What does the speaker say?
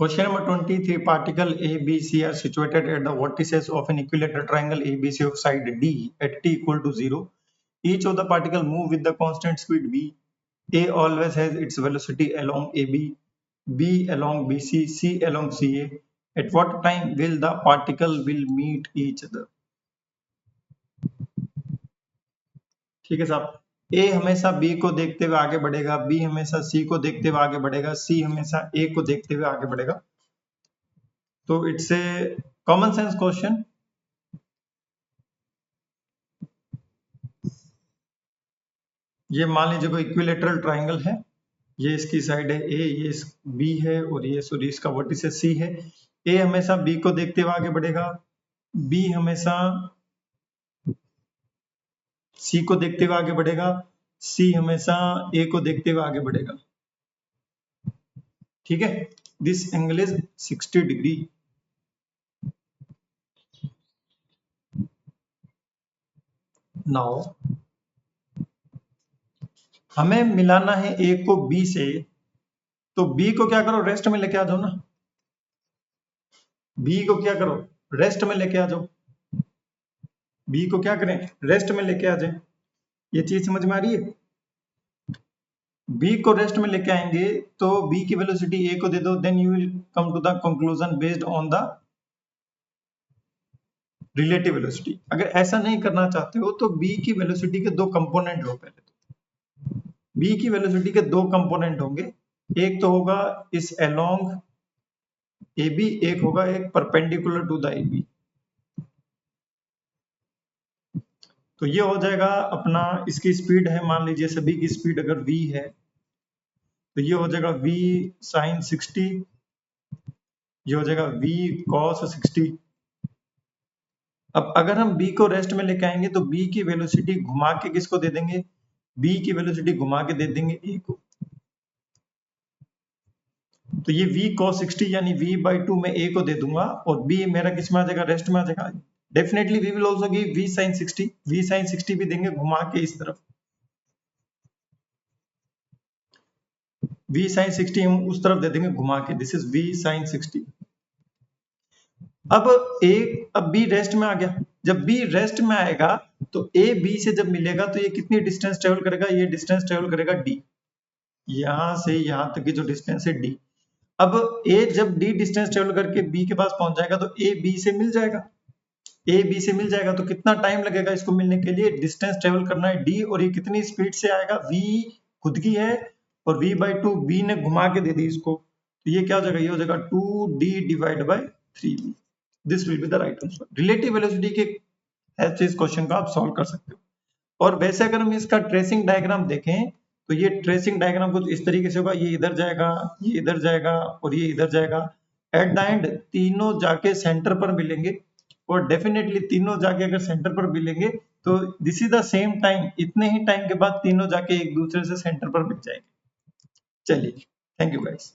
Question number 23. Particle A, B, C are situated at the vertices of an equilateral triangle ABC of side D at t equal to 0. Each of the particle move with the constant speed v. A always has its velocity along AB, B along BC, C along CA. At what time will the particle will meet each other? ठीक है साहब, A हमेशा B को देखते हुए आगे बढ़ेगा, B हमेशा C को देखते हुए आगे बढ़ेगा, C हमेशा A को देखते हुए आगे बढ़ेगा. तो it's a common sense question. ये मान लीजिए कोई इक्विलेटरल ट्राइंगल है, ये इसकी साइड है A, ये B है और ये सॉरी इसका वर्टिसेस C है. A हमेशा B को देखते हुए आगे बढ़ेगा, B हमेशा C को देखते हुए आगे बढ़ेगा, C हमेशा A को देखते हुए आगे बढ़ेगा. ठीक है, this angle is 60 degree. Now हमें मिलाना है A को B से, तो B को क्या करो, रेस्ट में लेके आ जाओ ना. B को क्या करो, रेस्ट में लेके आ जाओ. B को क्या करें, रेस्ट में लेके आ जाए. ये चीज समझ में आ रही है? B को रेस्ट में लेके आएंगे तो B की वेलोसिटी A को दे दो, then you will come to the conclusion based on the relative velocity. अगर ऐसा नहीं करना चाहते हो तो B की वेलोसिटी के दो कंपोनेंट लो. पहले तो B की वेलोसिटी के दो कंपोनेंट होंगे, एक तो होगा इस अलोंग AB, एक होगा एक परपेंडिकुलर टू द AB. तो ये हो जाएगा अपना, इसकी स्पीड है मान लीजिए सभी की स्पीड अगर v है तो ये हो जाएगा v sin 60, ये हो जाएगा v cos 60. अब अगर हम b को रेस्ट में लेके आएंगे तो b की वेलोसिटी घुमा के किसको दे देंगे, b की वेलोसिटी घुमा के दे देंगे a को. तो ये v cos 60 यानी v/2 में a को दे दूंगा और b मेरा किस में आ जाएगा, रेस्ट में आ जाएगा. Definitely we will also give v sin 60, v sin 60 भी देंगे घुमा के इस तरफ, v sin 60 हम उस तरफ दे देंगे घुमा के, दिस इज v sin 60. अब B रेस्ट में आ गया. जब B रेस्ट में आएगा तो A B से जब मिलेगा तो ये कितनी डिस्टेंस ट्रेवल करेगा, ये डिस्टेंस ट्रेवल करेगा D. यहां से यहां तक की जो डिस्टेंस है D. अब A जब D डिस्टेंस ट्रेवल करके B के पास पहुंच जाएगा तो A B से मिल जाएगा. A B से मिल जाएगा तो कितना टाइम लगेगा इसको मिलने के लिए, डिस्टेंस ट्रेवल करना है D और ये कितनी स्पीड से आएगा, V खुद की है और v/2 B ने घुमा के दे दी इसको, तो ये क्या हो जाएगा, ये हो जाएगा 2D divide by 3V. This will be the right answer. Relative velocity के हेल्प से इस क्वेश्चन को आप सॉल्व कर सकते हो. और वैसे अगर हम इसका ट्रेसिंग डायग्राम देखें तो ये ट्रेसिंग डायग्राम कुछ इस तरीके से होगा, ये इधर जाएगा, ये इधर जाएगा और ये इधर जाएगा. एट द एंड तीनों जाके सेंटर पर मिलेंगे और डेफिनेटली तीनों जाके अगर सेंटर पर मिलेंगे तो this is the same time, इतने ही टाइम के बाद तीनों जाके एक दूसरे से सेंटर पर मिल जाएंगे. चलिए, थैंक यू गाइस.